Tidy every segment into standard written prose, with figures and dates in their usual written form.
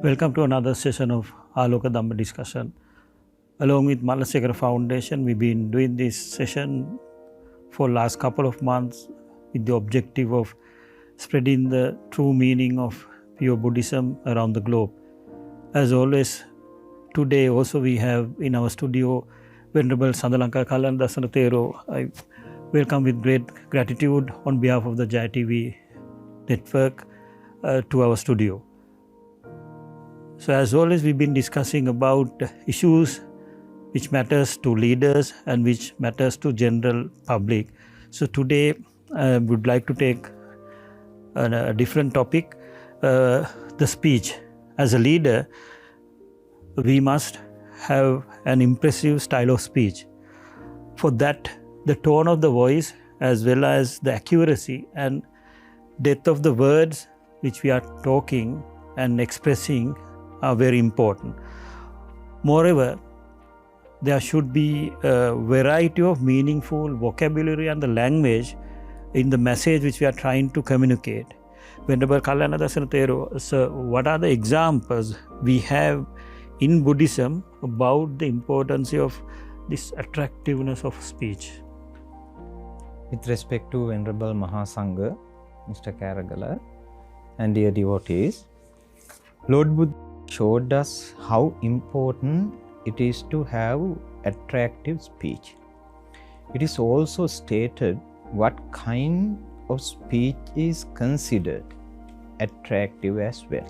Welcome to another session of Aloka Dhamma discussion. Along with Malasekara Foundation, we've been doing this session for last couple of months with the objective of spreading the true meaning of pure Buddhism around the globe. As always, today also we have in our studio Venerable Sri Lanka Kalandasana Thero. I welcome with great gratitude on behalf of the Jaya TV network to our studio. So as always, we've been discussing about issues which matters to leaders and which matters to general public. So today I would like to take a different topic, the speech. As a leader, we must have an impressive style of speech. For that, the tone of the voice as well as the accuracy and depth of the words which we are talking and expressing are very important. Moreover, there should be a variety of meaningful vocabulary and the language in the message which we are trying to communicate. Venerable Kalanadasana Thero, so what are the examples we have in Buddhism about the importance of this attractiveness of speech? With respect to Venerable Mahasangha, Mr. Karagala, and dear devotees, Lord Buddha showed us how important it is to have attractive speech. It is also stated what kind of speech is considered attractive as well.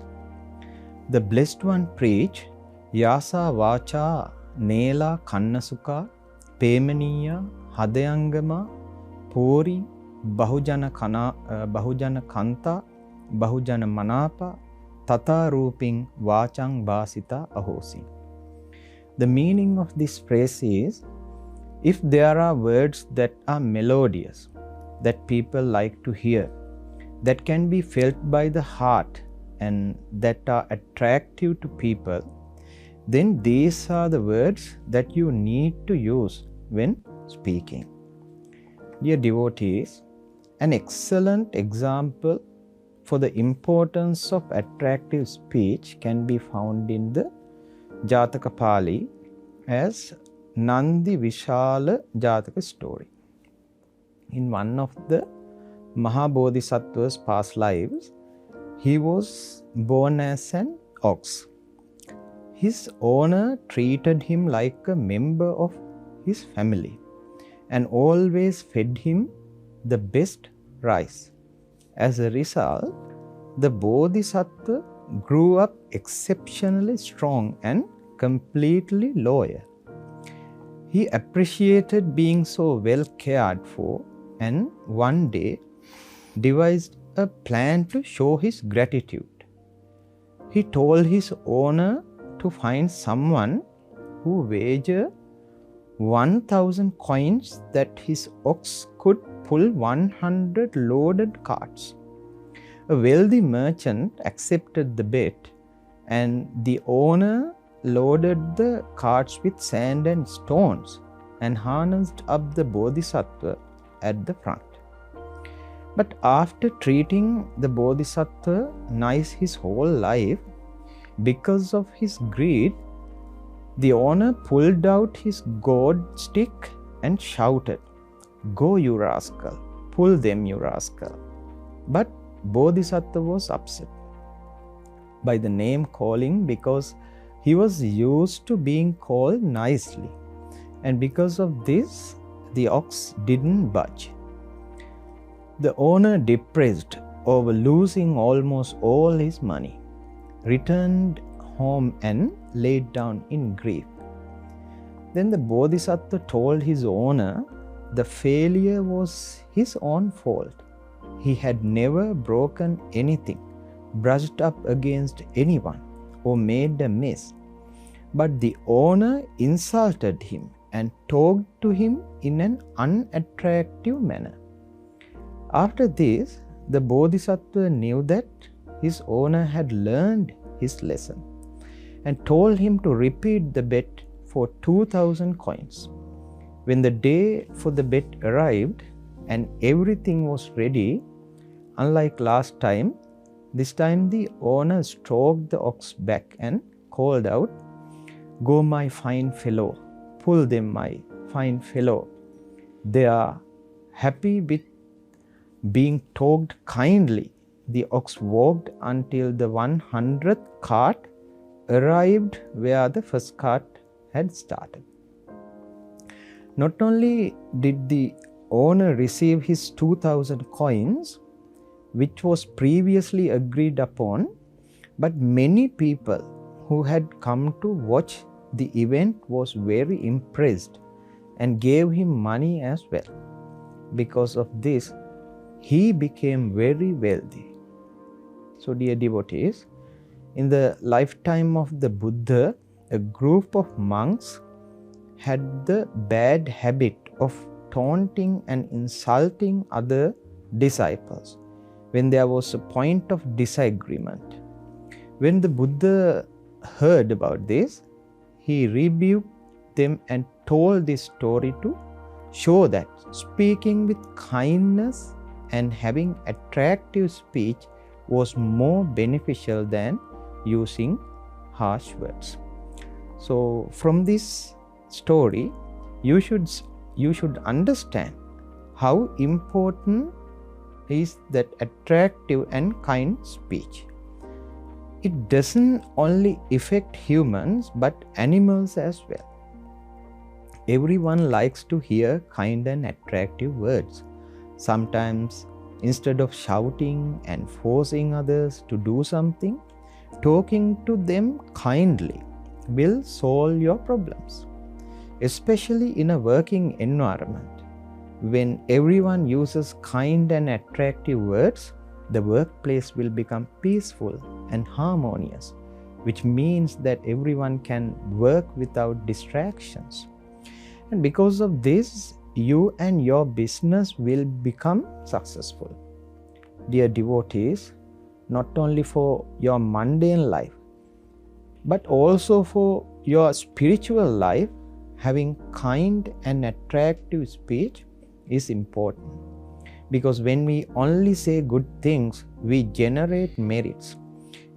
The Blessed One preached, Yasa Vacha Nela Kannasuka Pemaniya Hadayangama Pori Bahujana Kanta Bahujana Manapa Tata Ruping Vachang Basita Ahosi. The meaning of this phrase is, if there are words that are melodious, that people like to hear, that can be felt by the heart and that are attractive to people, then these are the words that you need to use when speaking. Dear devotees, an excellent example for the importance of attractive speech can be found in the Jataka Pali as Nandi Vishala Jataka story. In one of the Mahabodhisattva's past lives, he was born as an ox. His owner treated him like a member of his family and always fed him the best rice. As a result, the Bodhisattva grew up exceptionally strong and completely loyal. He appreciated being so well cared for and one day devised a plan to show his gratitude. He told his owner to find someone who wagered 1,000 coins that his ox could pull 100 loaded carts. A wealthy merchant accepted the bet, and the owner loaded the carts with sand and stones and harnessed up the Bodhisattva at the front. But after treating the Bodhisattva nice his whole life, because of his greed, the owner pulled out his gourd stick and shouted, "Go, you rascal! Pull them, you rascal!" But Bodhisattva was upset by the name calling because he was used to being called nicely, and because of this, the ox didn't budge. The owner, depressed over losing almost all his money, returned home and laid down in grief. Then the Bodhisattva told his owner the failure was his own fault. He had never broken anything, brushed up against anyone, or made a mess. But the owner insulted him and talked to him in an unattractive manner. After this, the Bodhisattva knew that his owner had learned his lesson and told him to repeat the bet for 2,000 coins. When the day for the bet arrived and everything was ready, unlike last time, This time the owner stroked the ox back and called out, "Go, my fine fellow, pull them, my fine fellow." They are happy with being talked kindly. The ox walked until the 100th cart arrived where the first cart had started. Not only did the owner receive his 2,000 coins, which was previously agreed upon, but many people who had come to watch the event was very impressed and gave him money as well. Because of this, he became very wealthy. So, dear devotees, in the lifetime of the Buddha, a group of monks had the bad habit of taunting and insulting other disciples when there was a point of disagreement. When the Buddha heard about this, he rebuked them and told this story to show that speaking with kindness and having attractive speech was more beneficial than using harsh words. So from this story, you should understand how important is that attractive and kind speech. It doesn't only affect humans but animals as well. Everyone likes to hear kind and attractive words. Sometimes, instead of shouting and forcing others to do something, talking to them kindly will solve your problems, especially in a working environment. When everyone uses kind and attractive words, the workplace will become peaceful and harmonious, which means that everyone can work without distractions. And because of this, you and your business will become successful. Dear devotees, not only for your mundane life, but also for your spiritual life, having kind and attractive speech is important. Because when we only say good things, we generate merits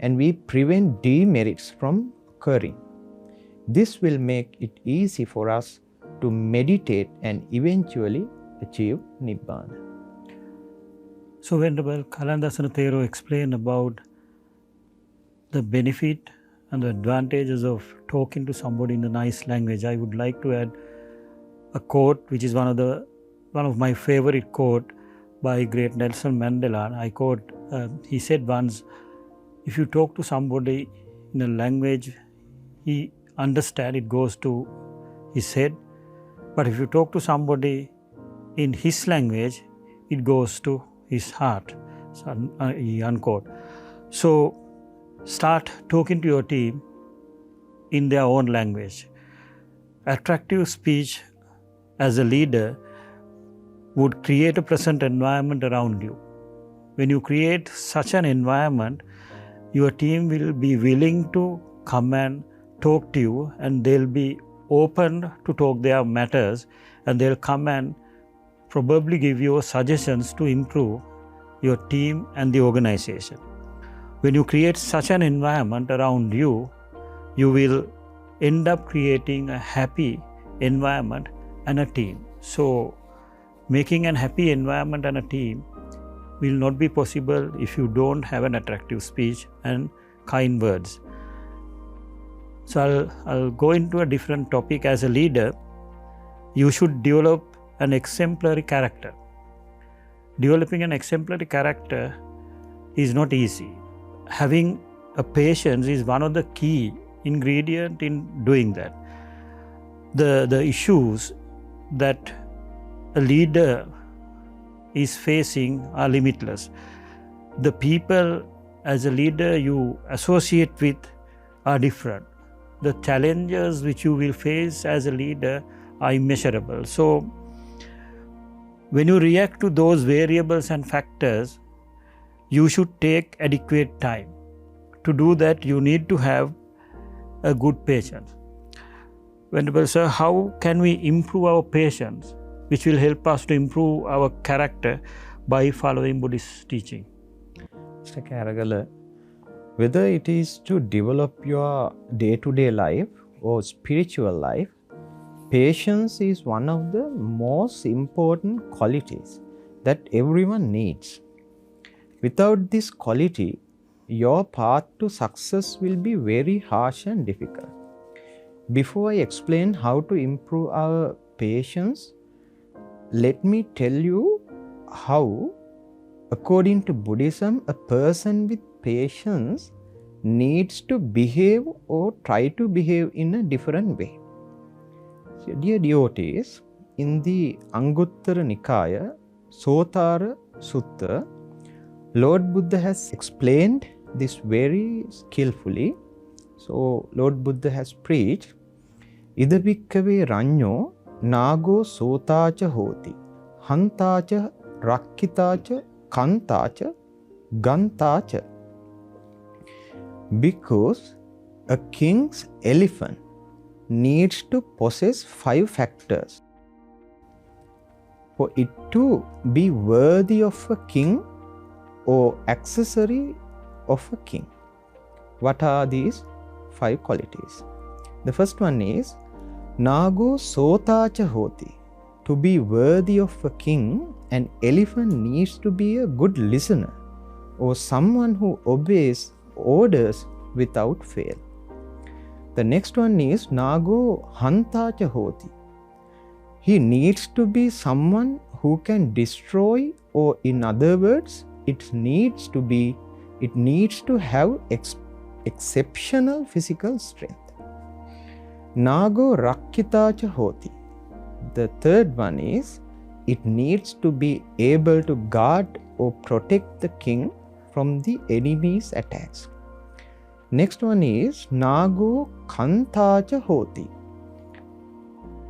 and we prevent demerits from occurring. This will make it easy for us to meditate and eventually achieve Nibbana. So Venerable Kalandasana Thero explained about the benefit and the advantages of talking to somebody in a nice language. I would like to add a quote which is one of my favorite quote by great Nelson Mandela. I quote, he said once, if you talk to somebody in a language he understands, it goes to his head. But if you talk to somebody in his language, it goes to his heart. So, he unquote. So start talking to your team in their own language. Attractive speech as a leader would create a pleasant environment around you. When you create such an environment, your team will be willing to come and talk to you, and they'll be open to talk their matters, and they'll come and probably give you suggestions to improve your team and the organization. When you create such an environment around you, you will end up creating a happy environment and a team. So making an happy environment and a team will not be possible if you don't have an attractive speech and kind words. So I'll go into a different topic. As a leader, you should develop an exemplary character. Developing an exemplary character is not easy. Having a patience is one of the key ingredients in doing that. The issues that a leader is facing are limitless. The people as a leader you associate with are different. The challenges which you will face as a leader are immeasurable. So when you react to those variables and factors, you should take adequate time. To do that, you need to have a good patience. Venerable Sir, how can we improve our patience, which will help us to improve our character by following Buddhist teaching? Mr. Karagala, whether it is to develop your day-to-day life or spiritual life, patience is one of the most important qualities that everyone needs. Without this quality, your path to success will be very harsh and difficult. Before I explain how to improve our patience, let me tell you how, according to Buddhism, a person with patience needs to behave or try to behave in a different way. So, dear devotees, in the Anguttara Nikaya, Sotara Sutta, Lord Buddha has explained this very skillfully. So, Lord Buddha has preached, Ida bhikkave ranyo nago sotacha hoti, hantacha rakkitacha kantacha gantacha. Because a king's elephant needs to possess 5 factors for it to be worthy of a king or accessory of a king. What are these 5 qualities? The first one is Nago sotacha hoti. To be worthy of a king, an elephant needs to be a good listener or someone who obeys orders without fail. The next one is Nago hantacha hoti. He needs to be someone who can destroy, or in other words, it needs to have exceptional physical strength. Nago rakkitacha hoti. The third one is it needs to be able to guard or protect the king from the enemy's attacks. Next one is Nago kantacha hoti.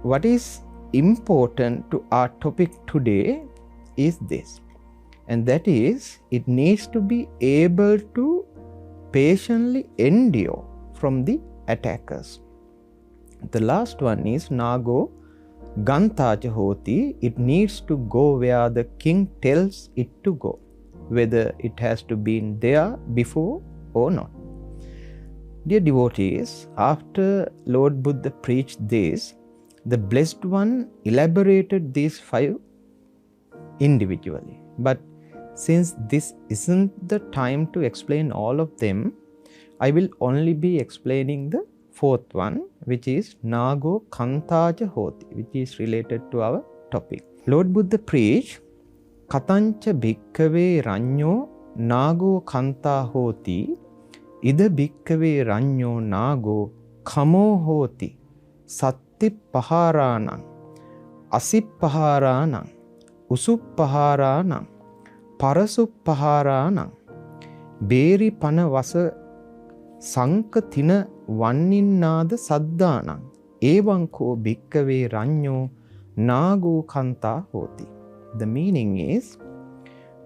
What is important to our topic today is this, and that is it needs to be able to patiently endure from the attackers. The last one is Nago gantacha hoti. It needs to go where the king tells it to go, whether it has to be there before or not. Dear devotees, after Lord Buddha preached this, the Blessed One elaborated these 5 individually. But since this isn't the time to explain all of them, I will only be explaining the 4th one, which is Nago kantacha hoti, which is related to our topic. Lord Buddha preached, Katancha bhikkave ranyo nago kanta hoti, Ida bhikkave ranyo nago kamo hoti, Satti paharanam, Asip paharanam, Usup paharanam, Parasup paharanam, Beri pana vasa Sanka thina vanninnada saddhanam, Evanko bhikkave ranyo nago kanta hoti. The meaning is,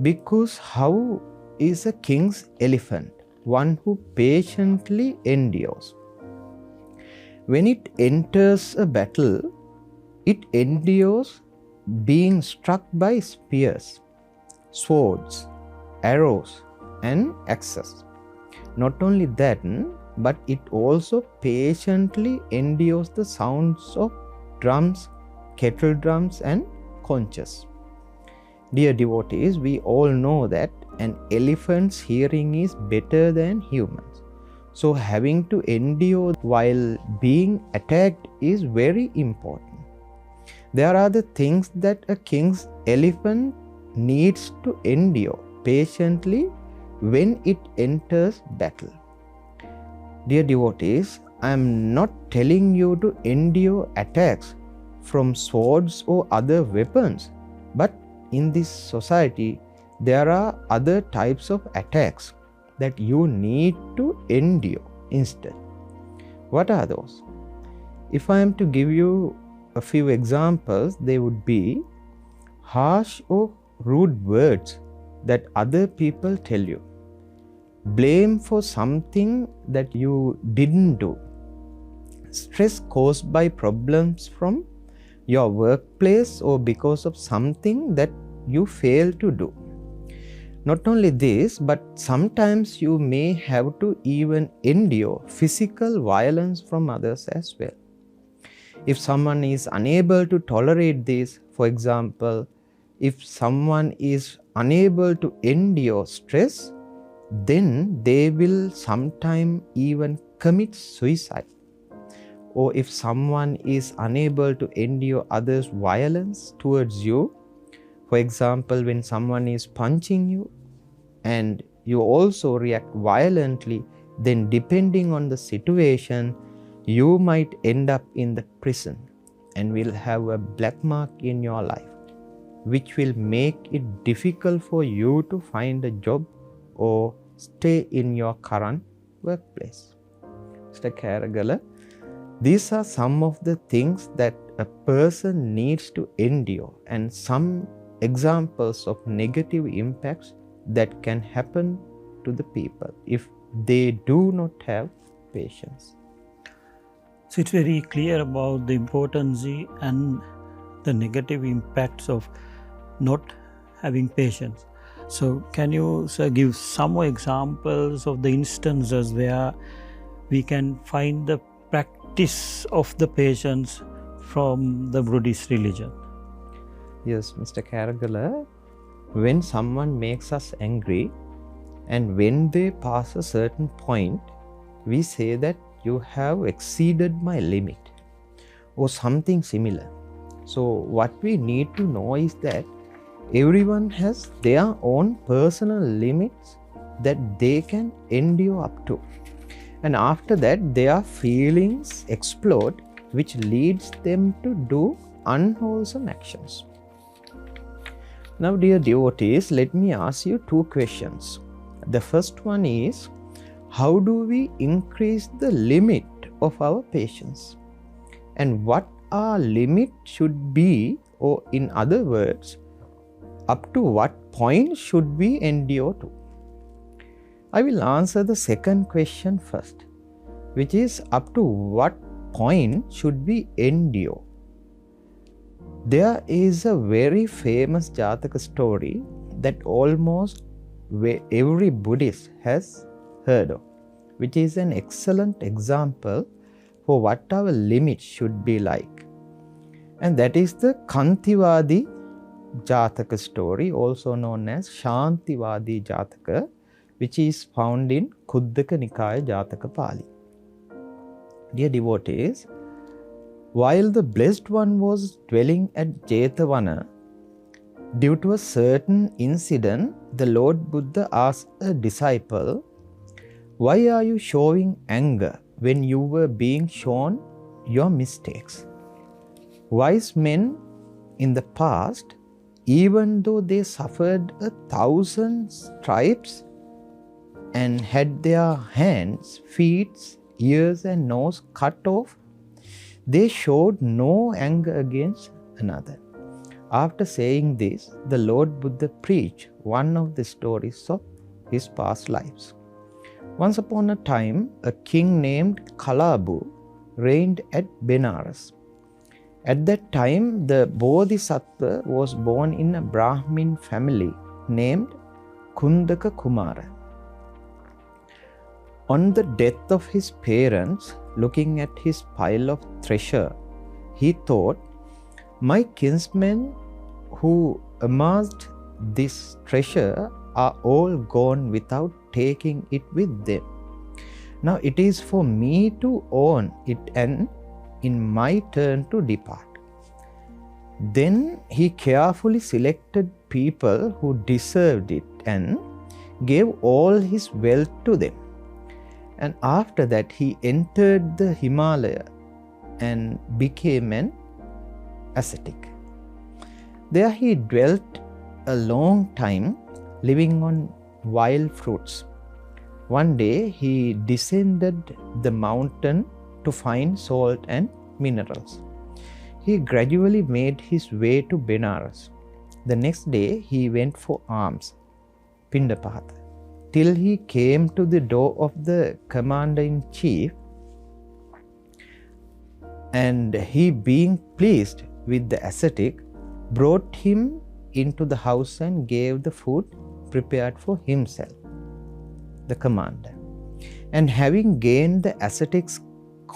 because how is a king's elephant? One who patiently endures. When it enters a battle, it endures being struck by spears, swords, arrows, and axes. Not only that, but it also patiently endures the sounds of drums, kettle drums, and conches. Dear devotees, we all know that an elephant's hearing is better than humans. So having to endure while being attacked is very important. There are the things that a king's elephant needs to endure patiently when it enters battle. Dear devotees, I am not telling you to endure attacks from swords or other weapons, but in this society, there are other types of attacks that you need to endure instead. What are those? If I am to give you a few examples, they would be harsh or rude words that other people tell you, blame for something that you didn't do, stress caused by problems from your workplace or because of something that you failed to do, Not only this, but sometimes you may have to even endure physical violence from others as well. If someone is unable to tolerate this, for example, if someone is unable to endure stress, then they will sometime even commit suicide. Or if someone is unable to endure others' violence towards you, for example, when someone is punching you and you also react violently, then depending on the situation, you might end up in the prison and will have a black mark in your life, which will make it difficult for you to find a job or stay in your current workplace. Mr. Karagala, these are some of the things that a person needs to endure and some examples of negative impacts that can happen to the people if they do not have patience. So it's very clear about the importance and the negative impacts of not having patience. So can you, sir, give some more examples of the instances where we can find the practice of the patience from the Buddhist religion? Yes, Mr. Karagala, when someone makes us angry and when they pass a certain point, we say that you have exceeded my limit or something similar. So what we need to know is that everyone has their own personal limits that they can endure up to. And after that, their feelings explode, which leads them to do unwholesome actions. Now, dear devotees, let me ask you two questions. The first one is, how do we increase the limit of our patience? And what our limit should be, or in other words, up to what point should we endure to? I will answer the second question first, which is up to what point should we endure? There is a very famous Jataka story that almost every Buddhist has heard of, which is an excellent example for what our limit should be like. And that is the Kantivadi Jataka story, also known as Shantivadi Jataka, which is found in Khuddaka Nikaya Jataka Pali. Dear devotees, while the Blessed One was dwelling at Jetavana, due to a certain incident, the Lord Buddha asked a disciple, "Why are you showing anger when you were being shown your mistakes?" Wise men in the past, even though they suffered 1,000 stripes and had their hands, feet, ears and nose cut off, they showed no anger against another. After saying this, the Lord Buddha preached one of the stories of his past lives. Once upon a time, a king named Kalabu reigned at Benares. At that time, the Bodhisattva was born in a Brahmin family named Kundaka Kumara. On the death of his parents, looking at his pile of treasure, he thought, "My kinsmen who amassed this treasure are all gone without taking it with them. Now it is for me to own it and in my turn to depart." Then he carefully selected people who deserved it and gave all his wealth to them. And after that, he entered the Himalaya and became an ascetic. There he dwelt a long time, living on wild fruits. One day he descended the mountain to find salt and minerals. He gradually made his way to Benares. The next day he went for alms, Pindapata, till he came to the door of the commander-in-chief, and he, being pleased with the ascetic, brought him into the house and gave the food prepared for himself, the commander. And having gained the ascetic's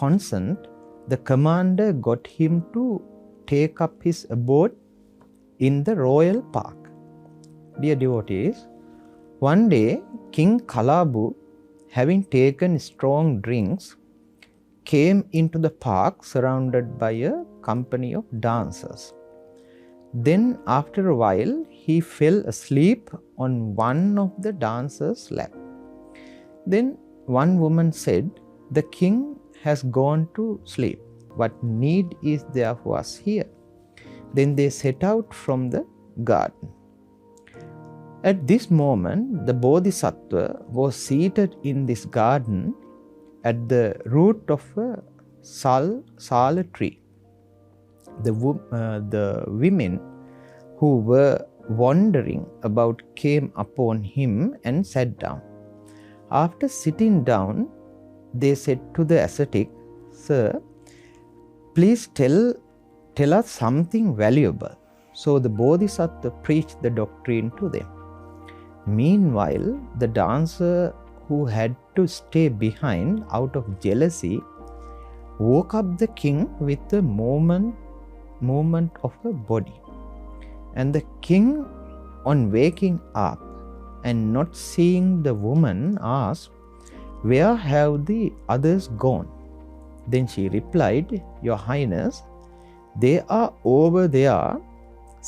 consent, the commander got him to take up his abode in the royal park. Dear devotees, one day King Kalabu, having taken strong drinks, came into the park surrounded by a company of dancers. Then after a while he fell asleep on one of the dancers' lap. Then one woman said, "The king has gone to sleep. What need is there for us here?" Then they set out from the garden. At this moment, the Bodhisattva was seated in this garden at the root of a sala tree. The women who were wandering about came upon him and sat down. After sitting down, they said to the ascetic, "Sir, please tell us something valuable." So the Bodhisattva preached the doctrine to them. Meanwhile, the dancer who had to stay behind out of jealousy woke up the king with a movement of her body. And the king, on waking up and not seeing the woman, asked, "Where have the others gone?" Then she replied, "Your Highness, they are over there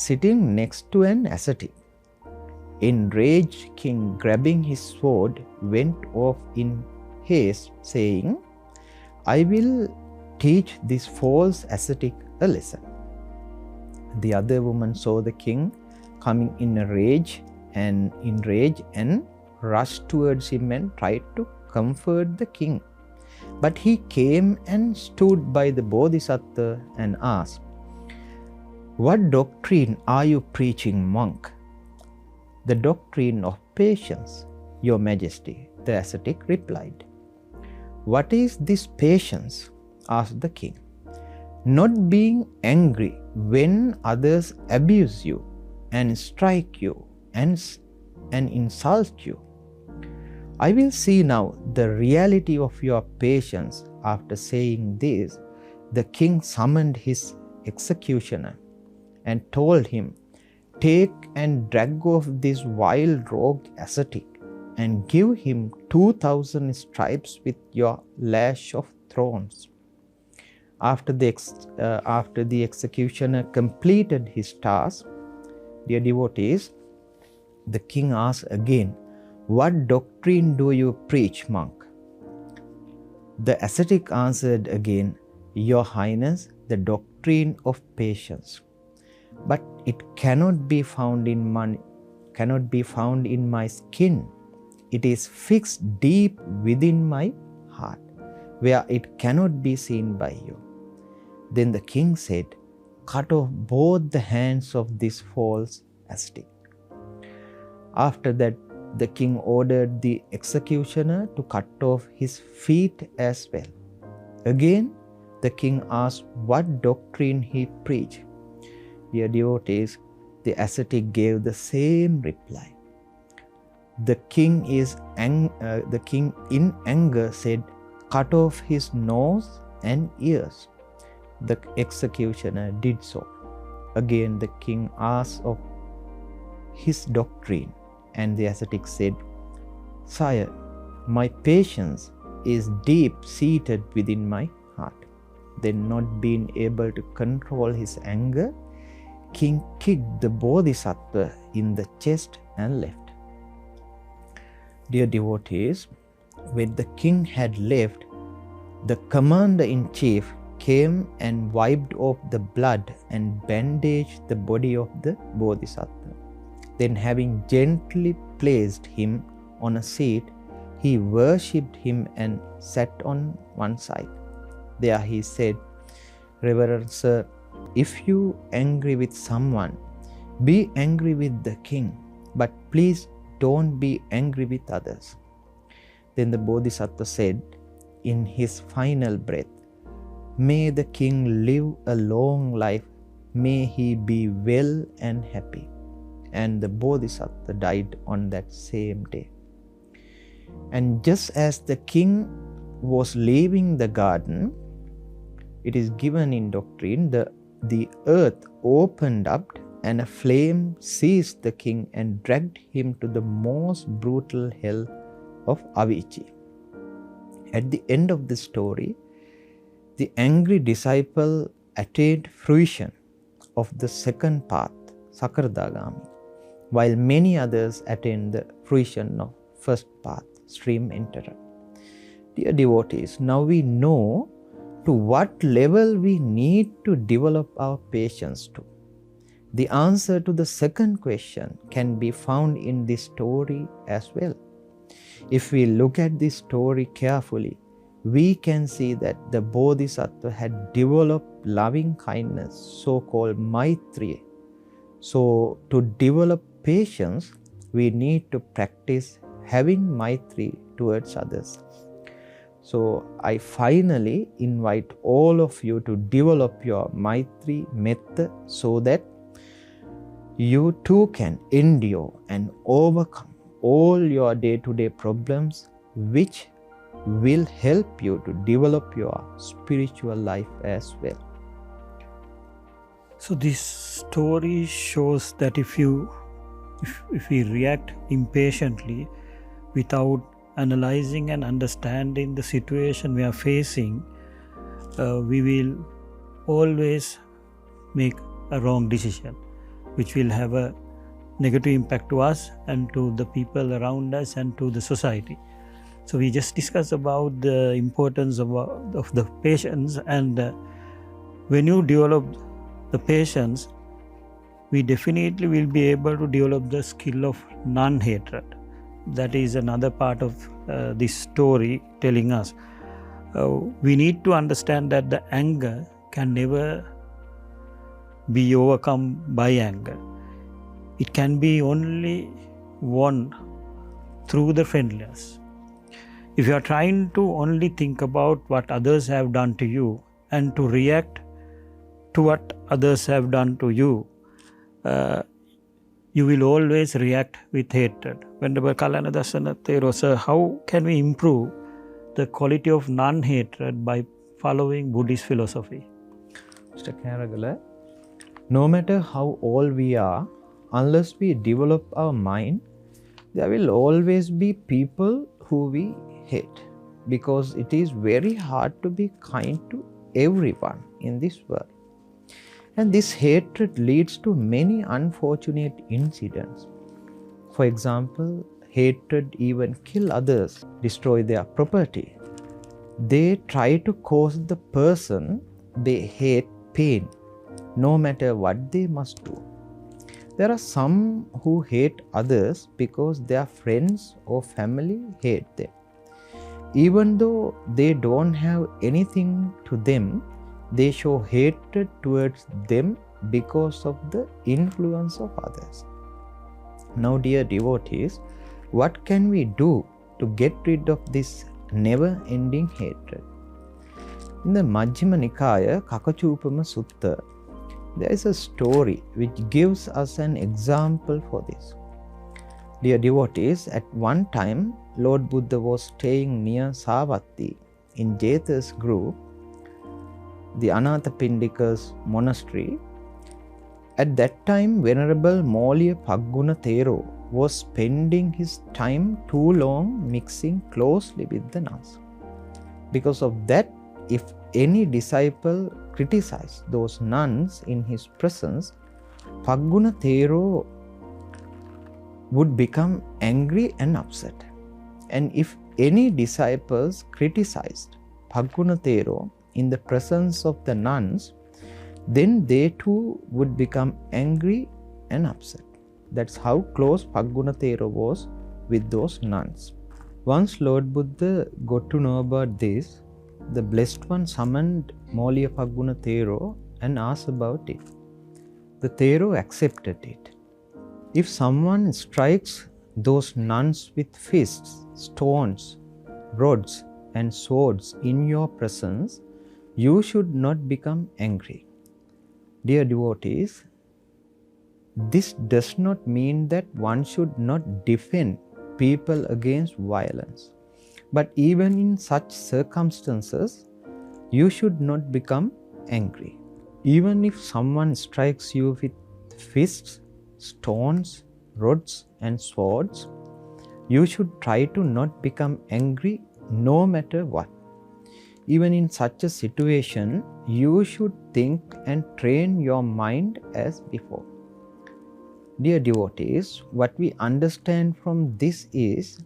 sitting next to an ascetic." Enraged king, grabbing his sword, went off in haste, saying, "I will teach this false ascetic a lesson." The other woman saw the king coming in a rage and rushed towards him and tried to comfort the king. But he came and stood by the Bodhisattva and asked, "What doctrine are you preaching, monk?" "The doctrine of patience, Your Majesty," the ascetic replied. "What is this patience?" asked the king. "Not being angry when others abuse you and strike you and insult you." "I will see now the reality of your patience." After saying this, the king summoned his executioner and told him, "Take and drag off this wild rogue ascetic and give him 2,000 stripes with your lash of thorns." After the executioner completed his task, dear devotees, the king asked again, "What doctrine do you preach, monk?" The ascetic answered again, "Your Highness, the doctrine of patience. But it cannot be found in my skin. It is fixed deep within my heart, where it cannot be seen by you." Then the king said, "Cut off both the hands of this false ascetic." After that, the king ordered the executioner to cut off his feet as well. Again, the king asked what doctrine he preached. Dear devotees, the ascetic gave the same reply. The king in anger said, "Cut off his nose and ears." The executioner did so. Again, the king asked of his doctrine, and the ascetic said, "Sire, my patience is deep seated within my heart." Then, not being able to control his anger, king kicked the Bodhisattva in the chest and left. Dear devotees, when the king had left, the commander-in-chief came and wiped off the blood and bandaged the body of the Bodhisattva. Then, having gently placed him on a seat, he worshipped him and sat on one side. There he said, "Reverend Sir, if you angry with someone, be angry with the king, but please don't be angry with others." Then the Bodhisattva said in his final breath, "May the king live a long life. May he be well and happy." and the Bodhisattva died on that same day. And just as the king was leaving the garden, it is given in doctrine, the earth opened up and a flame seized the king and dragged him to the most brutal hell of Avicii. At the end of the story, the angry disciple attained fruition of the second path, Sakardagami, while many others attained the fruition of first path, stream enterer. Dear devotees, now we know to what level we need to develop our patience to. The answer to the second question can be found in this story as well. If we look at this story carefully, we can see that the Bodhisattva had developed loving kindness, so-called Maitri. So to develop patience, we need to practice having Maitri towards others. So I finally invite all of you to develop your Maitri method so that you too can endure and overcome all your day-to-day problems, which will help you to develop your spiritual life as well. So this story shows that if we react impatiently without analyzing and understanding the situation we are facing, we will always make a wrong decision, which will have a negative impact to us and to the people around us and to the society. So we just discussed about the importance of the patience, and when you develop the patience, we definitely will be able to develop the skill of non-hatred. That is another part of this story telling us. We need to understand that the anger can never be overcome by anger. It can be only won through the friendliness. If you are trying to only think about what others have done to you and to react to what others have done to you, you will always react with hatred. Venerable Kalana Dasana Thero, sir, how can we improve the quality of non-hatred by following Buddhist philosophy? Mr. Karagala, no matter how old we are, unless we develop our mind, there will always be people who we hate, because it is very hard to be kind to everyone in this world. And this hatred leads to many unfortunate incidents. For example, hatred even kill others, destroy their property. They try to cause the person they hate pain, no matter what they must do. There are some who hate others because their friends or family hate them. Even though they don't have anything to them, they show hatred towards them because of the influence of others. Now, dear devotees, what can we do to get rid of this never-ending hatred? In the Majjhima Nikaya, Kakachupama Sutta, there is a story which gives us an example for this. Dear devotees, at one time, Lord Buddha was staying near Savatthi in Jetha's group, the Anathapindika's monastery. At that time, Venerable Molliya Pagguna Thero was spending his time too long mixing closely with the nuns. Because of that, if any disciple criticized those nuns in his presence, Pagguna Thero would become angry and upset. And if any disciples criticized Pagguna Thero in the presence of the nuns, then they too would become angry and upset. That's how close Pagguna Thero was with those nuns. Once Lord Buddha got to know about this, the Blessed One summoned Molliya Pagguna Thero and asked about it. The Thero accepted it. If someone strikes those nuns with fists, stones, rods, and swords in your presence, you should not become angry. Dear devotees, This does not mean that one should not defend people against violence. But even in such circumstances, you should not become angry. Even if someone strikes you with fists, stones, rods, and swords, you should try to not become angry no matter what. Even in such a situation, you should think and train your mind as before. Dear devotees, what we understand from this is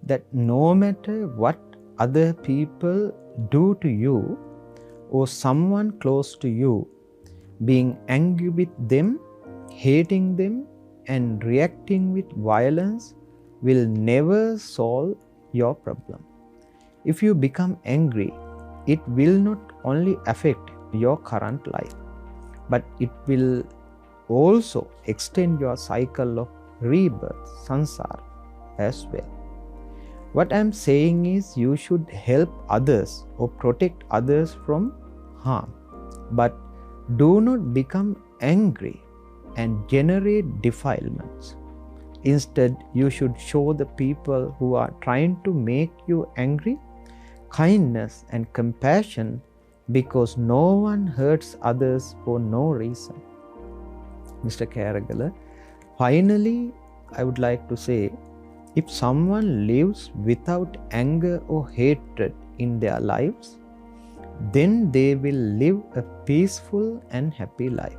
that no matter what other people do to you or someone close to you, being angry with them, hating them, and reacting with violence will never solve your problem. If you become angry, it will not only affect your current life, but it will also extend your cycle of rebirth, samsara, as well. What I am saying is you should help others or protect others from harm, but do not become angry and generate defilements. Instead, you should show the people who are trying to make you angry kindness and compassion, because no one hurts others for no reason. Mr. Karagala, finally, I would like to say, if someone lives without anger or hatred in their lives, then they will live a peaceful and happy life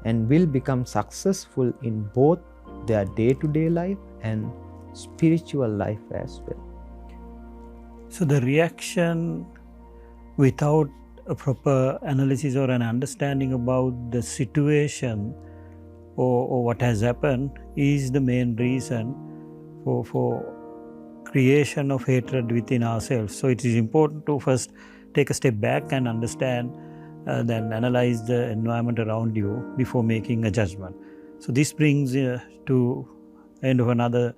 and will become successful in both their day-to-day life and spiritual life as well. So the reaction without a proper analysis or an understanding about the situation or what has happened is the main reason for creation of hatred within ourselves. So it is important to first take a step back and understand, then analyze the environment around you before making a judgment. So this brings to end of another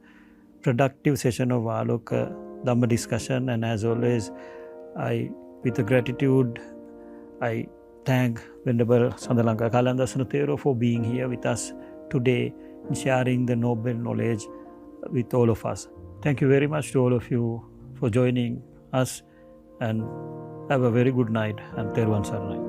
productive session of Aloka Dhamma discussion, and as always, with gratitude, I thank Venerable Sandalanka Kalandasana Thero for being here with us today and sharing the noble knowledge with all of us. Thank you very much to all of you for joining us, and have a very good night and Terwan Saranai.